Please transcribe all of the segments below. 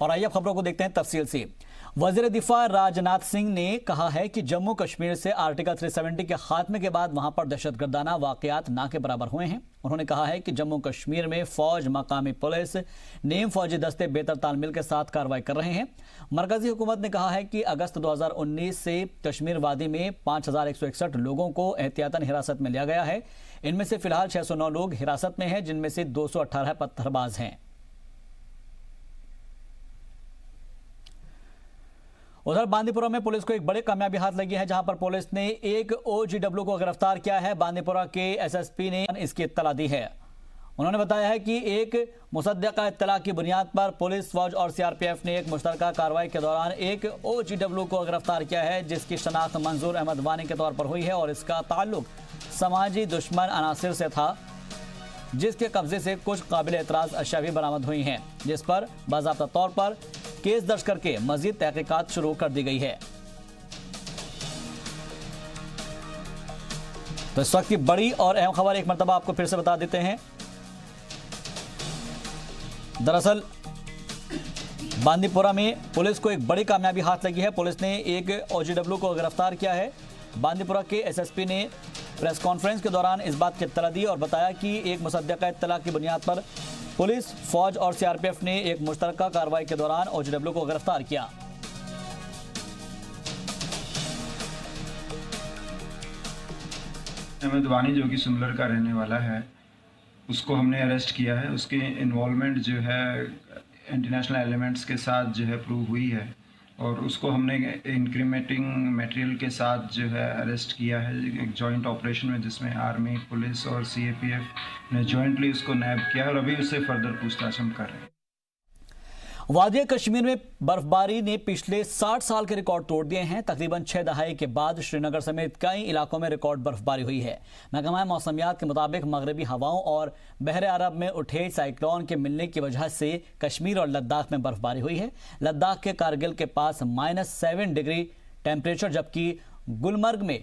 और आइए खबरों को देखते हैं तफसील से। वजीर दिफा राजनाथ सिंह ने कहा है कि जम्मू कश्मीर से आर्टिकल 370 के खात्मे के बाद वहां पर दहशतगर्दाना वाकयात ना के बराबर हुए हैं। उन्होंने कहा है कि जम्मू कश्मीर में फौज, मकामी पुलिस, नीम फौजी दस्ते बेहतर तालमेल के साथ कार्रवाई कर रहे हैं। मरकजी हुकूमत ने कहा है कि अगस्त 2019 से कश्मीर वादी में 5161 लोगों को एहतियातन हिरासत में लिया गया है। इनमें से फिलहाल 609 लोग हिरासत में हैं, जिनमें से 218 पत्थरबाज हैं। उधर बांदीपुरा में पुलिस को एक बड़ी कामयाबी हाथ लगी है, जहां पर पुलिस ने एक OGW को गिरफ्तार किया है। बांदीपुरा के SSP ने इसकी इत्तला दी है। उन्होंने बताया है कि एक मुसद्दका इत्तला की बुनियाद पर पुलिस, फौज और CRPF ने एक मुश्तरका कार्रवाई के दौरान एक OGW को गिरफ्तार किया है, जिसकी शनाख्त मंजूर अहमद वानी के तौर पर हुई है और इसका ताल्लुक समाजी दुश्मन अनासिर से था, जिसके कब्जे से कुछ काबिल एतराज अशिया भी बरामद हुई हैं, जिस पर बाज़ाब्ता तौर पर केस दर्ज करके मजीद तहकीकात शुरू कर दी गई है। तो इस वक्त की बड़ी और अहम खबर एक मरतबा आपको फिर से बता देते हैं। दरअसल बांदीपुरा में पुलिस को एक बड़ी कामयाबी हाथ लगी है। पुलिस ने एक OGW को गिरफ्तार किया है। बांदीपुरा के SSP ने प्रेस कॉन्फ्रेंस के दौरान इस बात की इत्तला दी और बताया कि एक मुसद्दका इत्तला की बुनियाद पर पुलिस, फौज और CRPF ने एक मुश्तरका कार्रवाई के दौरान OGW को गिरफ्तार किया। अहमद वानी जो कि सुमलर का रहने वाला है, उसको हमने अरेस्ट किया है। उसकी इन्वॉल्वमेंट जो है इंटरनेशनल एलिमेंट्स के साथ जो है प्रूव हुई है और उसको हमने इंक्रीमेटिंग मटेरियल के साथ जो है अरेस्ट किया है एक जॉइंट ऑपरेशन में, जिसमें आर्मी, पुलिस और CAPF ने जॉइंटली उसको नैब किया और अभी उससे फर्दर पूछताछ हम कर रहे हैं। वादी कश्मीर में बर्फबारी ने पिछले 60 साल के रिकॉर्ड तोड़ दिए हैं। तकरीबन 6 दहाई के बाद श्रीनगर समेत कई इलाकों में रिकॉर्ड बर्फबारी हुई है। महकमा मौसमियात के मुताबिक मगरबी हवाओं और बहरे अरब में उठे साइक्लोन के मिलने की वजह से कश्मीर और लद्दाख में बर्फबारी हुई है। लद्दाख के कारगिल के पास -7 डिग्री टेम्परेचर, जबकि गुलमर्ग में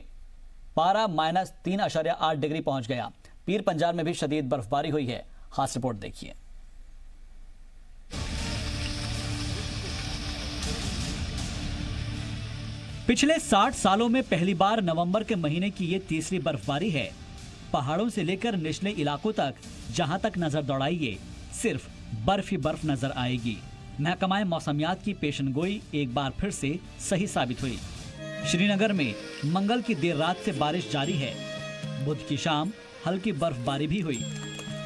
पारा -3.8 डिग्री पहुंच गया। पीर पंजाल में भी शदीद बर्फबारी हुई है। खास रिपोर्ट देखिए। पिछले 60 सालों में पहली बार नवंबर के महीने की ये तीसरी बर्फबारी है। पहाड़ों से लेकर निचले इलाकों तक जहां तक नजर दौड़ाइए, सिर्फ बर्फ ही बर्फ नजर आएगी। महकमा मौसमियात की पेशनगोई एक बार फिर से सही साबित हुई। श्रीनगर में मंगल की देर रात से बारिश जारी है। बुध की शाम हल्की बर्फबारी भी हुई,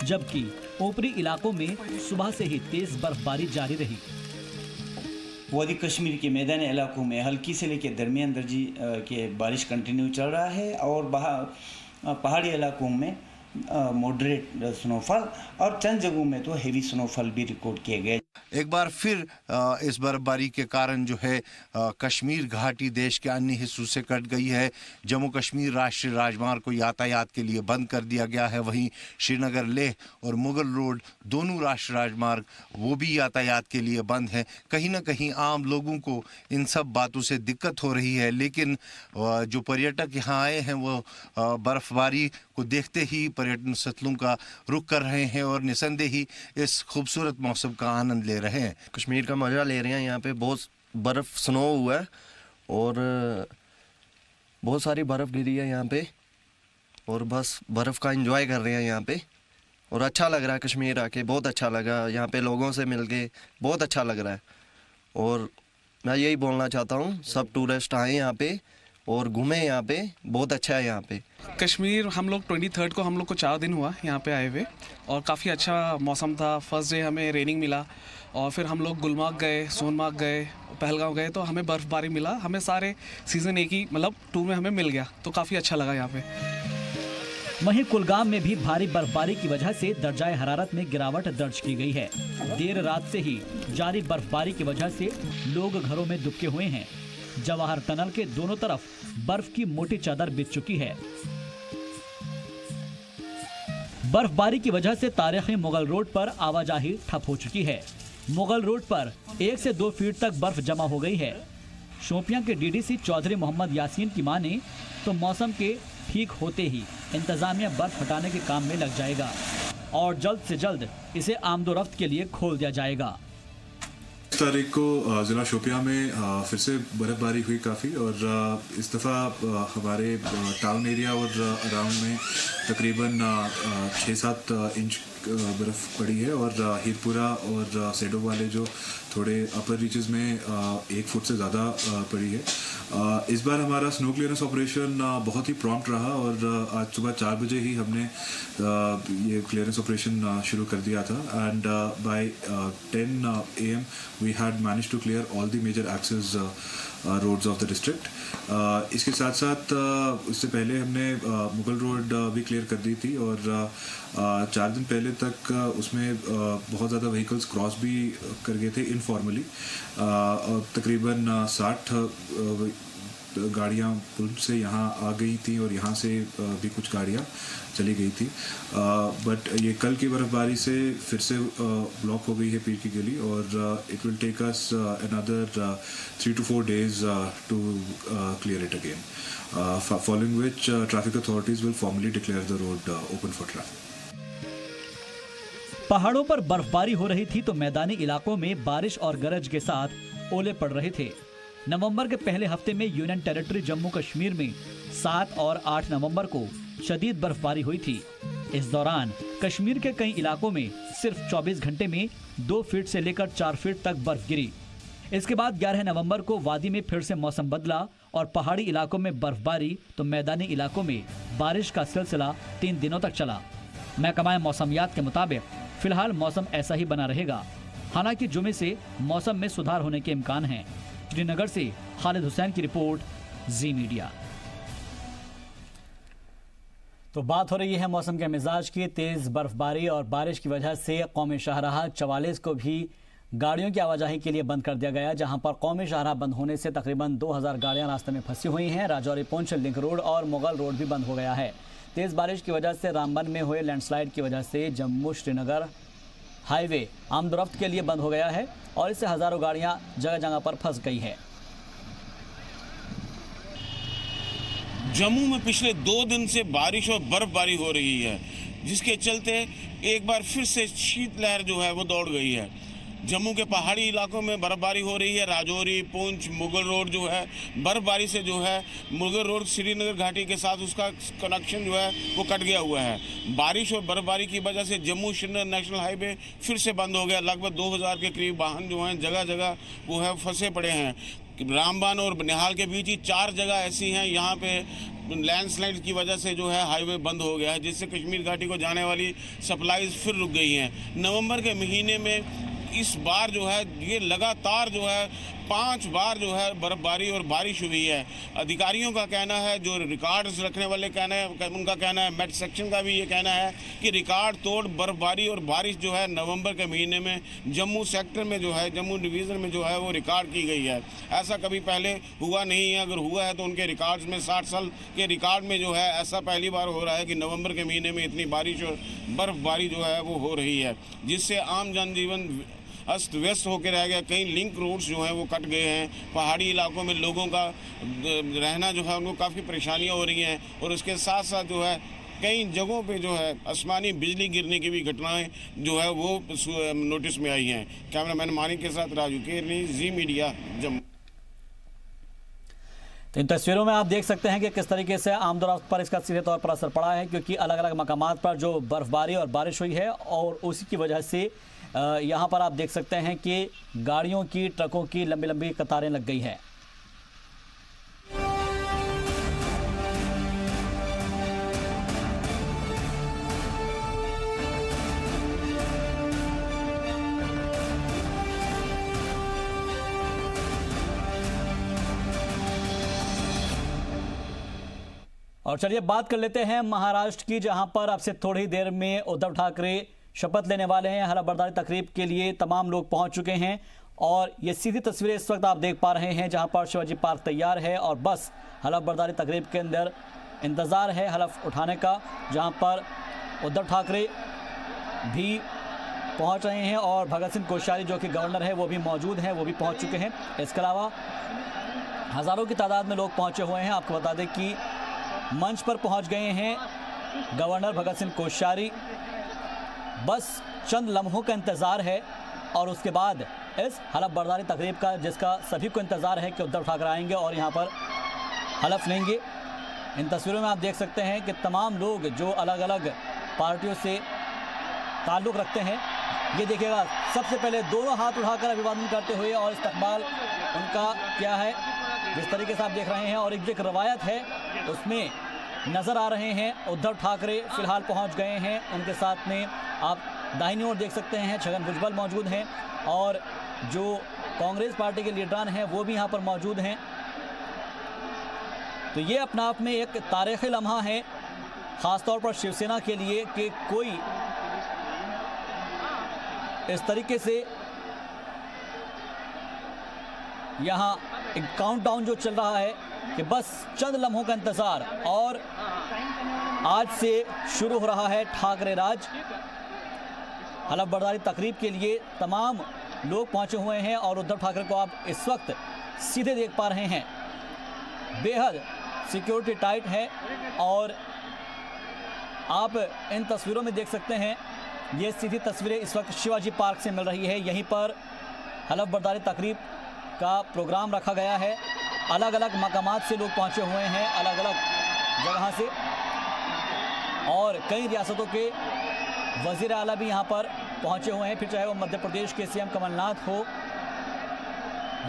जबकि ऊपरी इलाकों में सुबह से ही तेज बर्फबारी जारी रही। वादी कश्मीर के मैदानी इलाकों में हल्की से लेकर दरमियान दर्जे के बारिश कंटिन्यू चल रहा है और पहाड़ी इलाकों में मॉडरेट स्नोफॉल और चंद जगहों में तो हेवी स्नोफॉल भी रिकॉर्ड किए गए। एक बार फिर इस बर्फबारी के कारण जो है कश्मीर घाटी देश के अन्य हिस्सों से कट गई है। जम्मू कश्मीर राष्ट्रीय राजमार्ग को यातायात के लिए बंद कर दिया गया है। वहीं श्रीनगर लेह और मुगल रोड दोनों राष्ट्रीय राजमार्ग वो भी यातायात के लिए बंद है। कहीं ना कहीं आम लोगों को इन सब बातों से दिक्कत हो रही है, लेकिन जो पर्यटक यहाँ आए हैं वो बर्फबारी को देखते ही पर्यटन स्थलों का रुख कर रहे हैं और निसंदेही इस खूबसूरत मौसम का आनंद ले रहे हैं। कश्मीर का मज़ा ले रहे हैं। यहाँ पे बहुत बर्फ़ स्नो हुआ है और बहुत सारी बर्फ़ गिरी है यहाँ पे और बस बर्फ़ का एंजॉय कर रहे हैं यहाँ पे और अच्छा लग रहा है। कश्मीर आके बहुत अच्छा लगा, यहाँ पे लोगों से मिल के बहुत अच्छा लग रहा है और मैं यही बोलना चाहता हूँ सब टूरिस्ट आए यहाँ पे और घूमे यहाँ पे, बहुत अच्छा है यहाँ पे। कश्मीर हम लोग 23 को हम लोग को 4 दिन हुआ यहाँ पे आए हुए और काफ़ी अच्छा मौसम था। फर्स्ट डे हमें रेनिंग मिला और फिर हम लोग गुलमर्ग गए, सोनमर्ग गए, पहलगांव गए तो हमें बर्फ़बारी मिला। हमें सारे सीज़न एक ही मतलब टूर में हमें मिल गया तो काफ़ी अच्छा लगा यहाँ पे। वहीं कुलगाम में भी भारी बर्फबारी की वजह से दर्जाए हरारत में गिरावट दर्ज की गई है। देर रात से ही जारी बर्फबारी की वजह से लोग घरों में दुबके हुए हैं। जवाहर टनल के दोनों तरफ बर्फ की मोटी चादर बिछ चुकी है। बर्फबारी की वजह से तारीखी मुगल रोड पर आवाजाही ठप हो चुकी है। मुगल रोड पर 1 से 2 फीट तक बर्फ जमा हो गई है। शोपियां के DDC चौधरी मोहम्मद यासीन की माने तो मौसम के ठीक होते ही इंतजामिया बर्फ हटाने के काम में लग जाएगा और जल्द से जल्द इसे आमदोरफ्त के लिए खोल दिया जाएगा। तारीख को ज़िला शोपियां में फिर से बर्फ़बारी हुई काफ़ी, और इस दफ़ा हमारे टाउन एरिया और अराउंड में तकरीबन 6-7 इंच बर्फ़ पड़ी है, और हीरपुरा और सेडो वाले जो थोड़े अपर रीचेस में 1 फुट से ज़्यादा पड़ी है। इस बार हमारा स्नो क्लियरेंस ऑपरेशन बहुत ही प्रॉम्प्ट रहा, और आज सुबह 4 बजे ही हमने ये क्लियरेंस ऑपरेशन शुरू कर दिया था, and bye 10 AM we had managed to clear all the major access roads of the district. इसके साथ साथ इससे पहले हमने मुगल रोड भी क्लियर कर दी थी, और 4 दिन पहले तक उसमें बहुत ज़्यादा व्हीकल्स क्रॉस भी कर गए थे इनफॉर्मली। तकरीबन 60 गाड़ियाँ पुल से यहाँ आ गई थी, और यहाँ से भी कुछ गाड़ियाँ चली गई थी, बट ये कल की बर्फ़बारी से फिर से ब्लॉक हो गई है पीर की गली, और it will take us another 3 to 4 days to clear it again, following which traffic authorities will formally declare the road open for traffic. पहाड़ों पर बर्फबारी हो रही थी तो मैदानी इलाकों में बारिश और गरज के साथ ओले पड़ रहे थे। नवंबर के पहले हफ्ते में यूनियन टेरिटरी जम्मू कश्मीर में 7 और 8 नवंबर को शदीद बर्फबारी हुई थी। इस दौरान कश्मीर के कई इलाकों में सिर्फ 24 घंटे में 2 फीट से लेकर 4 फीट तक बर्फ गिरी। इसके बाद 11 नवंबर को वादी में फिर से मौसम बदला और पहाड़ी इलाकों में बर्फबारी तो मैदानी इलाकों में बारिश का सिलसिला 3 दिनों तक चला। महकमा मौसमियात के मुताबिक फिलहाल मौसम ऐसा ही बना रहेगा, हालांकि जुमे से मौसम में सुधार होने के इम्कान हैं। श्रीनगर से खालिद हुसैन की रिपोर्ट, जी मीडिया। तो बात हो रही है मौसम के मिजाज की। तेज बर्फबारी और बारिश की वजह से कौमी शाहराह 44 को भी गाड़ियों की आवाजाही के लिए बंद कर दिया गया, जहां पर कौमी शाहराह बंद होने से तकरीबन 2000 गाड़ियां रास्ते में फंसी हुई हैं। राजौरी पुंछ लिंक रोड और मुगल रोड भी बंद हो गया है। तेज बारिश की वजह से रामबन में हुए लैंडस्लाइड की वजह से जम्मू श्रीनगर हाईवे आमदोरफ्त के लिए बंद हो गया है, और इससे हजारों गाड़ियां जगह जगह पर फंस गई है। जम्मू में पिछले 2 दिन से बारिश और बर्फबारी हो रही है, जिसके चलते एक बार फिर से शीतलहर जो है वो दौड़ गई है। जम्मू के पहाड़ी इलाकों में बर्फबारी हो रही है। राजौरी, पुंछ, मुगल रोड जो है बर्फबारी से जो है मुगल रोड श्रीनगर घाटी के साथ उसका कनेक्शन जो है वो कट गया हुआ है। बारिश और बर्फबारी की वजह से जम्मू श्रीनगर नेशनल हाईवे फिर से बंद हो गया। लगभग 2000 के करीब वाहन जो हैं जगह जगह वो है फंसे पड़े हैं। रामबन और निहाल के बीच ही 4 जगह ऐसी हैं यहाँ पे लैंडस्लाइड की वजह से जो है हाईवे बंद हो गया है, जिससे कश्मीर घाटी को जाने वाली सप्लाईज फिर रुक गई हैं। नवंबर के महीने में इस बार जो है ये लगातार जो है 5 बार जो है बर्फबारी और बारिश हुई है। अधिकारियों का कहना है, जो रिकॉर्ड्स रखने वाले कहना है, उनका कहना है, मेट सेक्शन का भी ये कहना है कि रिकॉर्ड तोड़ बर्फबारी और बारिश जो है नवंबर के महीने में जम्मू सेक्टर में जो है जम्मू डिवीज़न में जो है वो रिकॉर्ड की गई है। ऐसा कभी पहले हुआ नहीं है। अगर हुआ है तो उनके रिकॉर्ड्स में 60 साल के रिकॉर्ड में जो है ऐसा पहली बार हो रहा है कि नवंबर के महीने में इतनी बारिश और बर्फबारी जो है वो हो रही है, जिससे आम जनजीवन अस्त व्यस्त होकर रह गया। कई लिंक रोड्स जो हैं वो कट गए हैं। पहाड़ी इलाकों में लोगों का रहना जो है उनको काफ़ी परेशानियां हो रही हैं, और उसके साथ साथ जो है कई जगहों पे जो है आसमानी बिजली गिरने की भी घटनाएं जो है वो नोटिस में आई हैं। कैमरामैन मानिक के साथ राजू केरनी, जी मीडिया, जम्मू। तो इन तस्वीरों में आप देख सकते हैं कि किस तरीके से आमदोरफ्त पर इसका सीधे तौर पर असर पड़ा है, क्योंकि अलग अलग मकामात पर जो बर्फबारी और बारिश हुई है और उसी की वजह से यहाँ पर आप देख सकते हैं कि गाड़ियों की, ट्रकों की लंबी लंबी कतारें लग गई है। और चलिए बात कर लेते हैं महाराष्ट्र की, जहां पर अब से थोड़ी देर में उद्धव ठाकरे शपथ लेने वाले हैं। हलफ बर्दारी तकरीब के लिए तमाम लोग पहुंच चुके हैं, और ये सीधी तस्वीरें इस वक्त आप देख पा रहे हैं, जहां पर शिवाजी पार्क तैयार है और बस हलफ बर्दारी तकरीब के अंदर इंतज़ार है हलफ उठाने का, जहां पर उद्धव ठाकरे भी पहुंच रहे हैं और भगत सिंह कोश्यारी जो कि गवर्नर है वो भी मौजूद हैं, वो भी पहुंच चुके हैं। इसके अलावा हज़ारों की तादाद में लोग पहुंचे हुए हैं। आपको बता दें कि मंच पर पहुंच गए हैं गवर्नर भगत सिंह कोश्यारी। बस चंद लम्हों का इंतज़ार है और उसके बाद इस हलफ बर्दारी तकरीब का, जिसका सभी को इंतज़ार है कि उद्धव ठाकरे आएंगे और यहाँ पर हलफ लेंगे। इन तस्वीरों में आप देख सकते हैं कि तमाम लोग जो अलग अलग पार्टियों से ताल्लुक़ रखते हैं, ये देखिएगा सबसे पहले दोनों हाथ उठाकर अभिवादन करते हुए और इस्तकबाल उनका क्या है, जिस तरीके से आप देख रहे हैं। और एक जो रवायत है उसमें नज़र आ रहे हैं उद्धव ठाकरे फ़िलहाल पहुंच गए हैं। उनके साथ में आप दाहिनी ओर देख सकते हैं छगन भुजबल मौजूद हैं और जो कांग्रेस पार्टी के लीडरान हैं वो भी यहाँ पर मौजूद हैं। तो ये अपना आप में एक तारीख़ी लम्हा है, ख़ासतौर पर शिवसेना के लिए, कि कोई इस तरीके से यहाँ एक काउंटडाउन जो चल रहा है कि बस चंद लम्हों का इंतज़ार और आज से शुरू हो रहा है ठाकरे राज। हलफ बर्दारी तकरीब के लिए तमाम लोग पहुंचे हुए हैं और उद्धव ठाकरे को आप इस वक्त सीधे देख पा रहे हैं। बेहद सिक्योरिटी टाइट है और आप इन तस्वीरों में देख सकते हैं, ये सीधी तस्वीरें इस वक्त शिवाजी पार्क से मिल रही है। यहीं पर हलफ बर्दारी तकरीब का प्रोग्राम रखा गया है। अलग अलग मकामात से लोग पहुंचे हुए हैं, अलग अलग जगह से, और कई रियासतों के वज़ीर आला भी यहाँ पर पहुंचे हुए हैं, फिर चाहे वो मध्य प्रदेश के सीएम कमलनाथ हो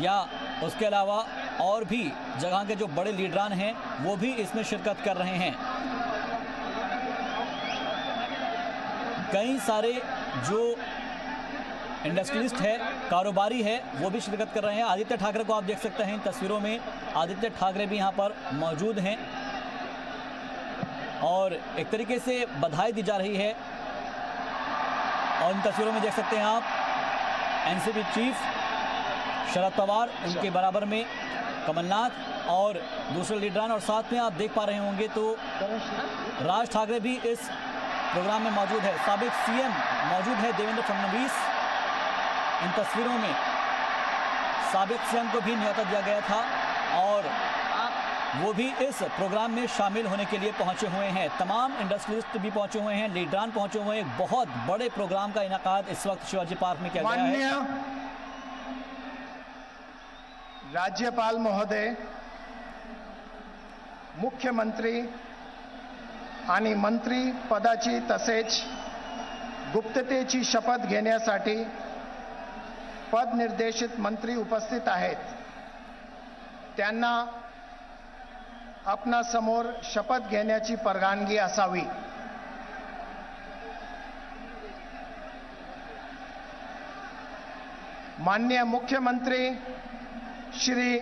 या उसके अलावा और भी जगह के जो बड़े लीडरान हैं वो भी इसमें शिरकत कर रहे हैं। कई सारे जो इंडस्ट्रियलिस्ट है, कारोबारी है, वो भी शिरकत कर रहे हैं। आदित्य ठाकरे को आप देख सकते हैं इन तस्वीरों में, आदित्य ठाकरे भी यहाँ पर मौजूद हैं और एक तरीके से बधाई दी जा रही है। और इन तस्वीरों में देख सकते हैं आप एनसीपी चीफ शरद पवार, उनके बराबर में कमलनाथ और दूसरे लीडरान, और साथ में आप देख पा रहे होंगे तो राज ठाकरे भी इस प्रोग्राम में मौजूद है। साबिक सीएम मौजूद है देवेंद्र फडणवीस। इन तस्वीरों में साबिक सीएम को भी न्योता दिया गया था और वो भी इस प्रोग्राम में शामिल होने के लिए पहुंचे हुए हैं। तमाम इंडस्ट्रियलिस्ट भी पहुंचे हुए हैं, लीडरान पहुंचे हुए हैं। एक बहुत बड़े प्रोग्राम का इनेकाद इस वक्त शिवाजी पार्क में किया गया है। राज्यपाल महोदय, मुख्यमंत्री आणि मंत्री पदाची तसेच गुप्ततेची शपथ घेण्यासाठी पदनिर्देशित मंत्री उपस्थित आहेत। त्यांना आपणा समोर शपथ घेण्याची परवानगी असावी। माननीय मुख्यमंत्री श्री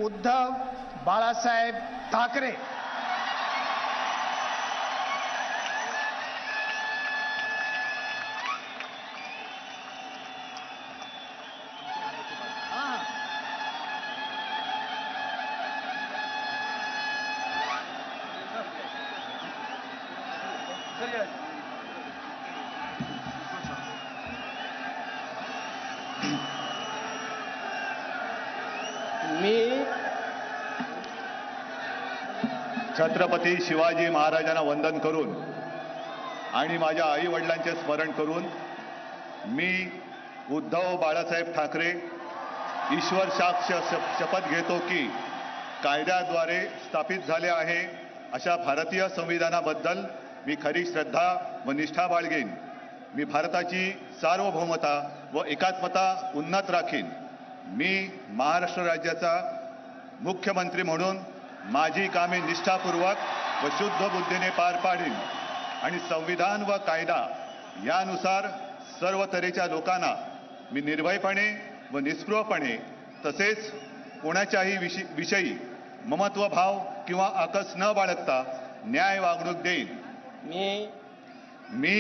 उद्धव बाळासाहेब ठाकरे छत्रपती शिवाजी महाराजांना वंदन करून आणि माझ्या आई वडिलांचे स्मरण करून मी उद्धव बाळासाहेब ठाकरे ईश्वर साक्ष शपथ घेतो की कायद्याद्वारे स्थापित झाले आहे अशा भारतीय संविधानाबद्दल मी खरी श्रद्धा व निष्ठा बाळगेन। मी भारताची सार्वभौमता व एकात्मता उन्नत राखीन। मी महाराष्ट्र राज्याचा मुख्यमंत्री म्हणून माझी कामे निष्ठापूर्वक व शुद्ध बुद्धीने पार पाडीन आणि संविधान व कायदा यानुसार सर्व तऱ्हेच्या लोकांना मी निर्भयपणे व निस्पृहपणे तसेच कोणाच्याही विषयी ममत्व भाव किंवा आकस न बाळगता न्याय वागणूक देईन। मी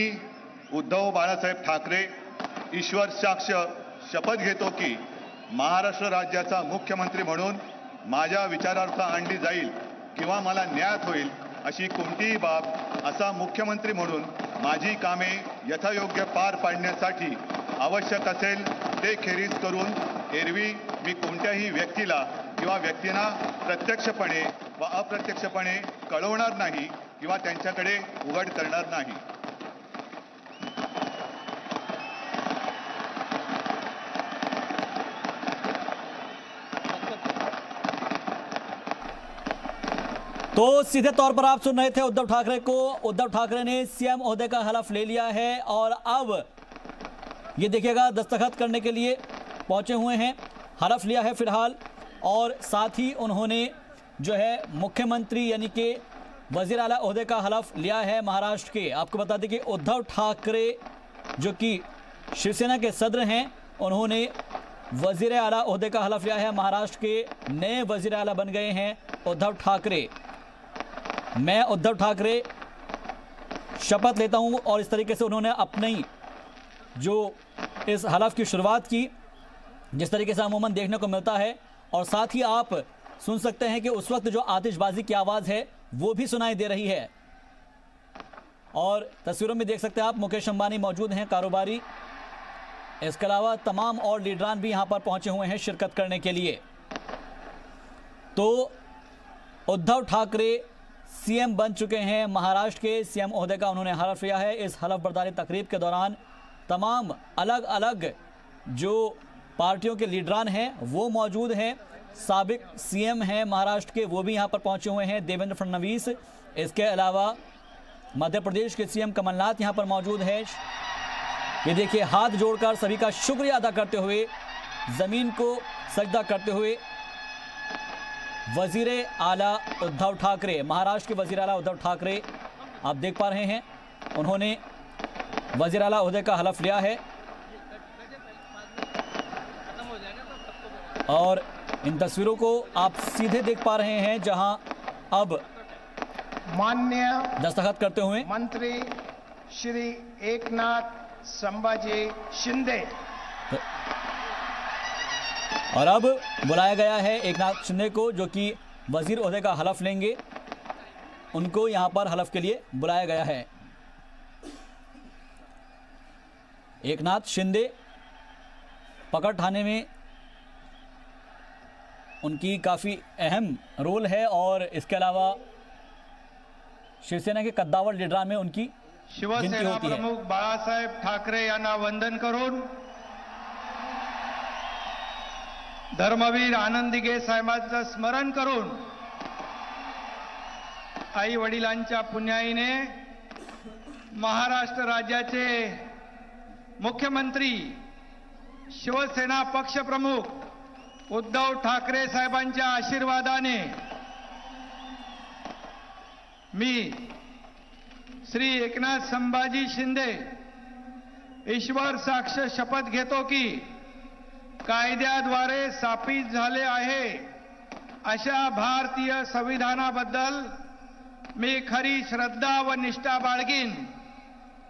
उद्धव बाळासाहेब ठाकरे ईश्वर साक्ष शपथ घेतो की महाराष्ट्र राज्याचा मुख्यमंत्री म्हणून माझ्या विचारार्थ आणली जाईल किंवा मला न्याय होईल अशी कोणतीही बाब असा मुख्यमंत्री म्हणून माझी कामे यथायोग्य पार पाडण्यासाठी आवश्यक असेल ते खेरीज करून एरवी मी कोणत्याही व्यक्तीला किंवा व्यक्तींना प्रत्यक्षपणे व अप्रत्यक्षपणे कळवणार नाही किंवा त्यांच्याकडे उघड करणार नाही। तो सीधे तौर पर आप सुन रहे थे उद्धव ठाकरे को। उद्धव ठाकरे ने सीएम ओहदे का हलफ ले लिया है और अब ये देखिएगा दस्तखत करने के लिए पहुंचे हुए हैं। हलफ लिया है फिलहाल और साथ ही उन्होंने जो है मुख्यमंत्री यानी कि वजीर आला ओहदे का हलफ लिया है महाराष्ट्र के। आपको बता दें कि उद्धव ठाकरे जो कि शिवसेना के सदर हैं, उन्होंने वजीर आला ओहदे का हलफ लिया है। महाराष्ट्र के नए वजीर आला बन गए हैं उद्धव ठाकरे। मैं उद्धव ठाकरे शपथ लेता हूं और इस तरीके से उन्होंने अपनी जो इस हलफ की शुरुआत की, जिस तरीके से अमूमन देखने को मिलता है। और साथ ही आप सुन सकते हैं कि उस वक्त जो आतिशबाजी की आवाज़ है वो भी सुनाई दे रही है। और तस्वीरों में देख सकते हैं आप मुकेश अंबानी मौजूद हैं, कारोबारी। इसके अलावा तमाम और लीडरान भी यहां पर पहुंचे हुए हैं शिरकत करने के लिए। तो उद्धव ठाकरे सीएम बन चुके हैं। महाराष्ट्र के सीएम ओहदे का उन्होंने हलफ लिया है। इस हलफ बर्दारी तकरीब के दौरान तमाम अलग अलग जो पार्टियों के लीडरान हैं वो मौजूद हैं। साबिक सीएम हैं महाराष्ट्र के, वो भी यहां पर पहुंचे हुए हैं, देवेंद्र फडणवीस। इसके अलावा मध्य प्रदेश के सीएम कमलनाथ यहां पर मौजूद है। ये देखिए हाथ जोड़कर सभी का शुक्रिया अदा करते हुए, जमीन को सजदा करते हुए वजीर आला उद्धव ठाकरे, महाराष्ट्र के वजीर आला उद्धव ठाकरे आप देख पा रहे हैं, उन्होंने वजीर आला ओहदे का हलफ लिया है। और इन तस्वीरों को आप सीधे देख पा रहे हैं जहां अब माननीय दस्तखत करते हुए मंत्री श्री एकनाथ संभाजी शिंदे और अब बुलाया गया है एकनाथ शिंदे को, जो कि वजीर ओहदे का हलफ लेंगे। उनको यहां पर हलफ के लिए बुलाया गया है। एकनाथ शिंदे पकड़ थाने में उनकी काफ़ी अहम रोल है और इसके अलावा शिवसेना के कद्दावर लीडरां में उनकी शिवसेना प्रमुख बाळासाहेब ठाकरे यांना वंदन करून, धर्मवीर आनंदीगे साहेबांचं स्मरण करून, आई वडिलांच्या पुण्याईने महाराष्ट्र राज्याचे मुख्यमंत्री शिवसेना पक्षप्रमुख उद्धव ठाकरे साहेबांच्या आशीर्वादाने मी श्री एकनाथ संभाजी शिंदे ईश्वर साक्ष शपथ घेतो की कायद्याद्वारे स्थापित झाले आहे अशा भारतीय संविधानाबद्दल मी खरी श्रद्धा व निष्ठा बाळगीन।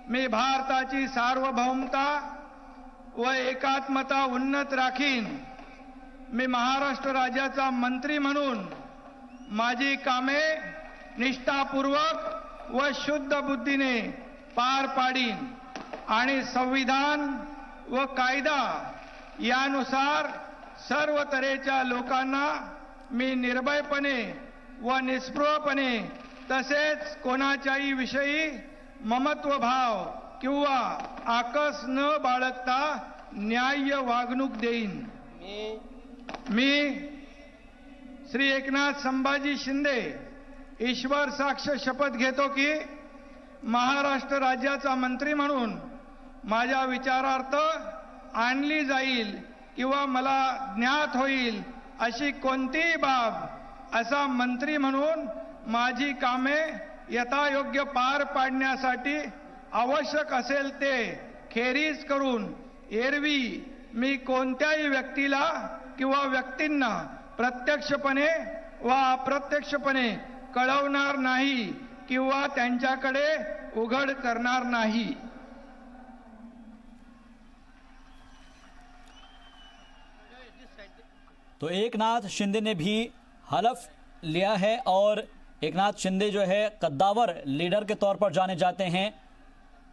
मी भारताची सार्वभौमता व एकात्मता उन्नत राखीन। मी महाराष्ट्र राज्याचा मंत्री म्हणून माझी कामे निष्ठापूर्वक व शुद्ध बुद्धीने पार पाडीन आणि संविधान व कायदा यानुसार सर्व तऱ्हेच्या लोकांना मी निर्भयपणे व निस्पृहपणे तसेच कोणाच्याही विषयी ममत्व भाव किंवा आकस न बाळगता न्याय्य वागणूक देईन। मी श्री एकनाथ संभाजी शिंदे ईश्वर साक्ष शपथ घेतो की महाराष्ट्र राज्याचा मंत्री म्हणून माझ्या विचारार्थ आणली जाईल किंवा मला ज्ञात होईल अशी कोणतीही बाब असा मंत्री म्हणून माझी कामे यथायोग्य पार पाडण्यासाठी आवश्यक असेल ते खेरीज करून एरवी मी कोणत्याही व्यक्तीला किंवा व्यक्तींना प्रत्यक्षपणे व अप्रत्यक्षपणे कळवणार नाही किंवा त्यांच्याकडे उघड करणार नाही। तो एकनाथ शिंदे ने भी हलफ लिया है और एकनाथ शिंदे जो है कद्दावर लीडर के तौर पर जाने जाते हैं।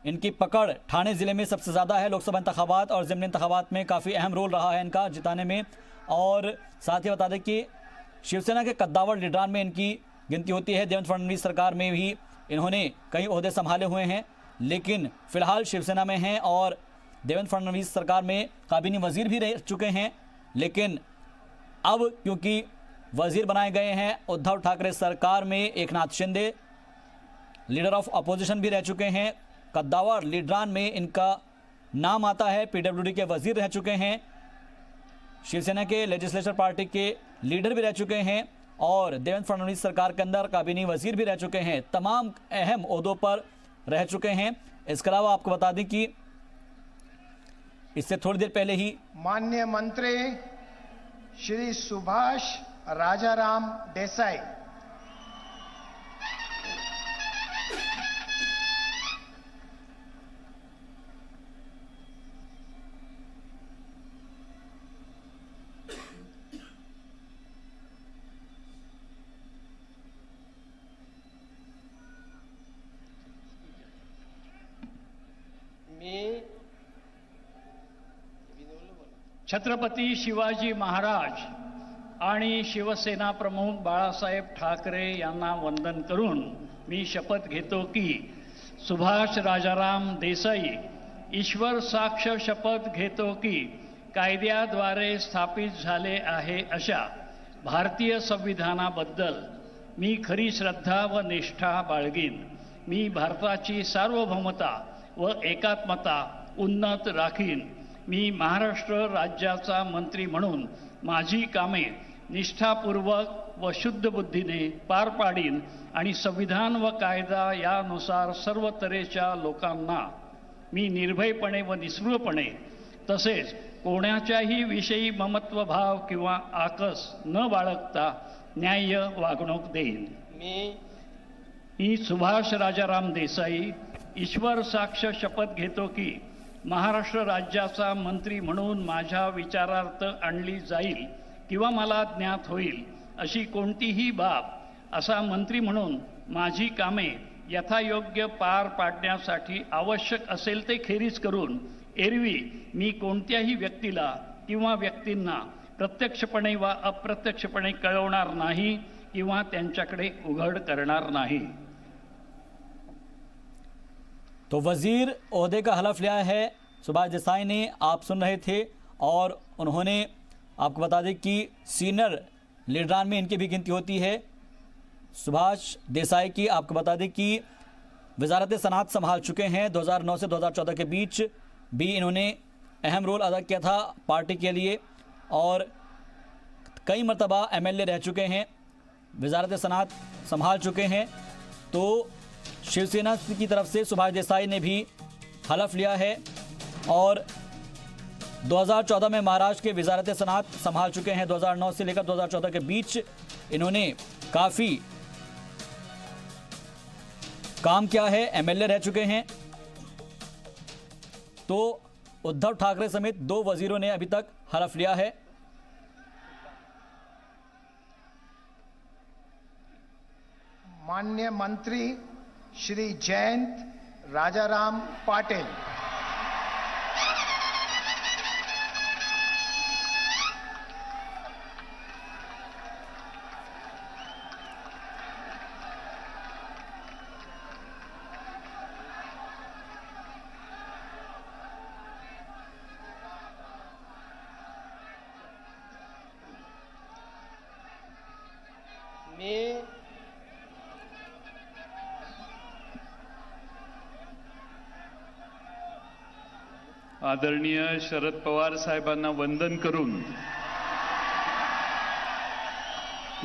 इनकी पकड़ ठाणे ज़िले में सबसे ज़्यादा है। लोकसभा इंतखाबात और ज़िमनी इंतखाबात में काफ़ी अहम रोल रहा है इनका जिताने में। और साथ ही बता दें कि शिवसेना के कद्दावर लीडरान में इनकी गिनती होती है। देवेंद्र फडणवीस सरकार में भी इन्होंने कई ओहदे संभाले हुए हैं, लेकिन फ़िलहाल शिवसेना में हैं और देवेंद्र फडणवीस सरकार में काबीना वजीर भी रह चुके हैं। लेकिन अब क्योंकि वजीर बनाए गए हैं। उद्धव ठाकरे सरकार में Eknath Shinde leader of opposition भी रह चुके हैं। कद्दावर लीडरान में इनका नाम आता है। पीडब्ल्यूडी के वजीर रह चुके हैं। शिवसेना के लेजिस्लेचर पार्टी के लीडर भी रह चुके हैं और देवेंद्र फडणवीस सरकार के अंदर काबीना वजीर भी रह चुके हैं। तमाम अहम ओहदों पर रह चुके हैं। इसके अलावा आपको बता दें कि इससे थोड़ी देर पहले ही माननीय मंत्री श्री सुभाष राजाराम देसाई छत्रपती शिवाजी महाराज आणि शिवसेना प्रमुख बाळासाहेब ठाकरे यांना वंदन करून मी शपथ घेतो की सुभाष राजाराम देसाई ईश्वर साक्ष शपथ घेतो की कायद्याद्वारे स्थापित झाले आहे अशा भारतीय संविधानाबद्दल मी खरी श्रद्धा व निष्ठा बाळगीन। मी भारताची सार्वभौमता व एकात्मता उन्नत राखीन। मी महाराष्ट्र राज्याचा मंत्री म्हणून माझी कामे निष्ठापूर्वक व शुद्ध बुद्धीने पार पाडीन आणि संविधान व कायदा यानुसार सर्व तऱ्हेच्या लोकांना मी निर्भयपणे व निस्पृहपणे तसेच कोणाच्याही विषयी ममत्वभाव किंवा आकस न बाळगता न्याय्य वागणूक देईन। मी सुभाष राजाराम देसाई ईश्वर साक्ष शपथ घेतो की महाराष्ट्र राज्याचा मंत्री म्हणून माझ्या विचारार्थ आणली जाईल किंवा मला ज्ञात होईल अशी कोणतीही बाब असा मंत्री म्हणून माझी कामे यथायोग्य पार पाडण्यासाठी आवश्यक असेल ते खेरीज करून एरवी मी कोणत्याही व्यक्तीला किंवा व्यक्तींना प्रत्यक्षपणे वा अप्रत्यक्षपणे कळवणार नाही किंवा त्यांच्याकडे उघड करणार नाही। तो वजीर ओहदे का हलफ लिया है सुभाष देसाई ने, आप सुन रहे थे। और उन्होंने आपको बता दें कि सीनियर लीडरान में इनकी भी गिनती होती है। सुभाष देसाई की आपको बता दें कि वजारत सनअत संभाल चुके हैं। 2009 से 2014 के बीच भी इन्होंने अहम रोल अदा किया था पार्टी के लिए और कई मरतबा MLA रह चुके हैं, वजारत सनअत संभाल चुके हैं। तो शिवसेना की तरफ से सुभाष देसाई ने भी हलफ लिया है और 2014 में महाराष्ट्र के वजारत सनअत संभाल चुके हैं। 2009 से लेकर 2014 के बीच इन्होंने काफ़ी काम किया है, MLA रह चुके हैं। तो उद्धव ठाकरे समेत 2 वजीरों ने अभी तक हलफ लिया है। माननीय मंत्री श्री जयंत राजाराम पाटिल। आदरणीय शरद पवार साहेबांना वंदन करून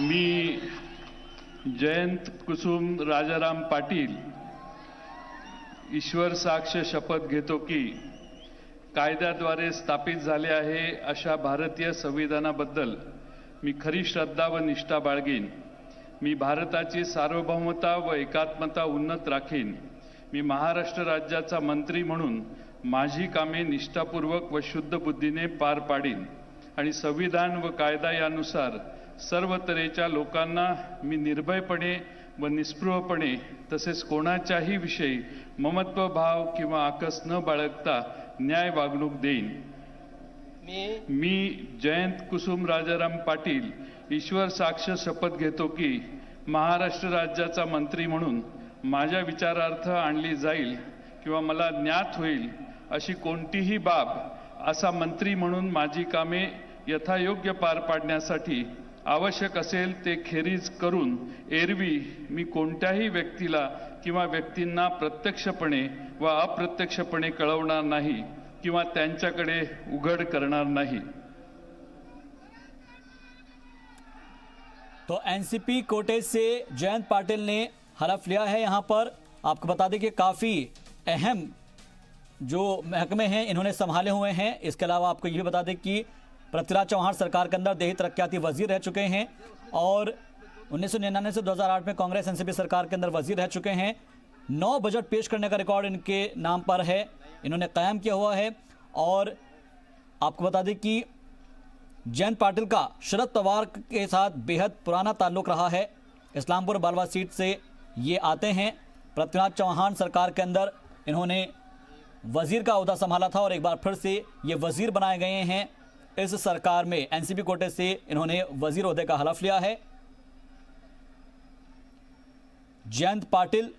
मी जयंत कुसुम राजाराम पाटील ईश्वर साक्ष शपथ घेतो की कायद्याद्वारे स्थापित झाले आहे अशा भारतीय संविधानाबद्दल मी खरी श्रद्धा व निष्ठा बाळगीन। मी भारताची सार्वभौमता व एकात्मता उन्नत राखीन। मी महाराष्ट्र राज्याचा मंत्री म्हणून माझी कामे निष्ठापूर्वक व शुद्ध बुद्धीने पार पाडीन आणि संविधान व कायदा यानुसार सर्व तऱ्हेच्या लोकांना मी निर्भयपणे व निस्पृहपणे तसेच कोणाच्याही विषयी ममत्व भाव किंवा आकस न बाळगता न्याय वागणूक देईन। मी जयंत कुसुम राजाराम पाटील ईश्वर साक्ष शपथ घेतो की महाराष्ट्र राज्याचा मंत्री म्हणून माझ्या विचारार्थ आणली जाईल किंवा मला ज्ञात होईल अशी कोणतीही बाब असा मंत्री म्हणून माझी कामे यथायोग्य पार पाडण्यासाठी आवश्यक असेल ते खेरीज करून एरवी मी कोणत्याही व्यक्तीला किंवा व्यक्तींना प्रत्यक्षपणे व अप्रत्यक्षपणे कळवणार नाही किंवा त्यांच्याकडे उघड करणार नाही. तो एनसीपी कोटे से जयंत पाटिल ने हलफ लिया है. यहां पर आपको बता दें कि काफ़ी अहम जो महकमे हैं इन्होंने संभाले हुए हैं. इसके अलावा आपको ये भी बता दें कि पृथ्वीराज चौहान सरकार के अंदर देही तरक्याती वजीर रह चुके हैं और 1999 से 2008 में कांग्रेस एनसीपी सरकार के अंदर वजीर रह चुके हैं. 9 बजट पेश करने का रिकॉर्ड इनके नाम पर है, इन्होंने कायम किया हुआ है. और आपको बता दें कि जयंत पाटिल का शरद पवार के साथ बेहद पुराना ताल्लुक रहा है. इस्लामपुर बालवा सीट से ये आते हैं. पृथ्वीराज चौहान सरकार के अंदर इन्होंने वजीर का ओहदा संभाला था और एक बार फिर से ये वजीर बनाए गए हैं. इस सरकार में एनसीपी कोटे से इन्होंने वजीर ओहदे का हलफ लिया है. जयंत पाटिल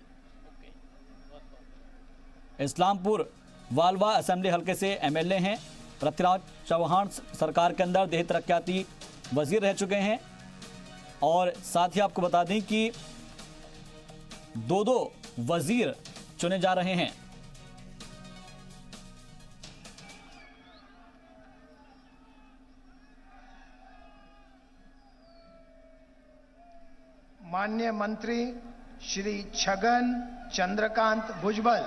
इस्लामपुर वालवा असेंबली हलके से एमएलए हैं. पृथ्वीराज चौहान सरकार के अंदर देही तरक्याती वजीर रह चुके हैं. और साथ ही आपको बता दें कि 2 वजीर चुने जा रहे हैं. माननीय मंत्री श्री छगन चंद्रकांत भुजबल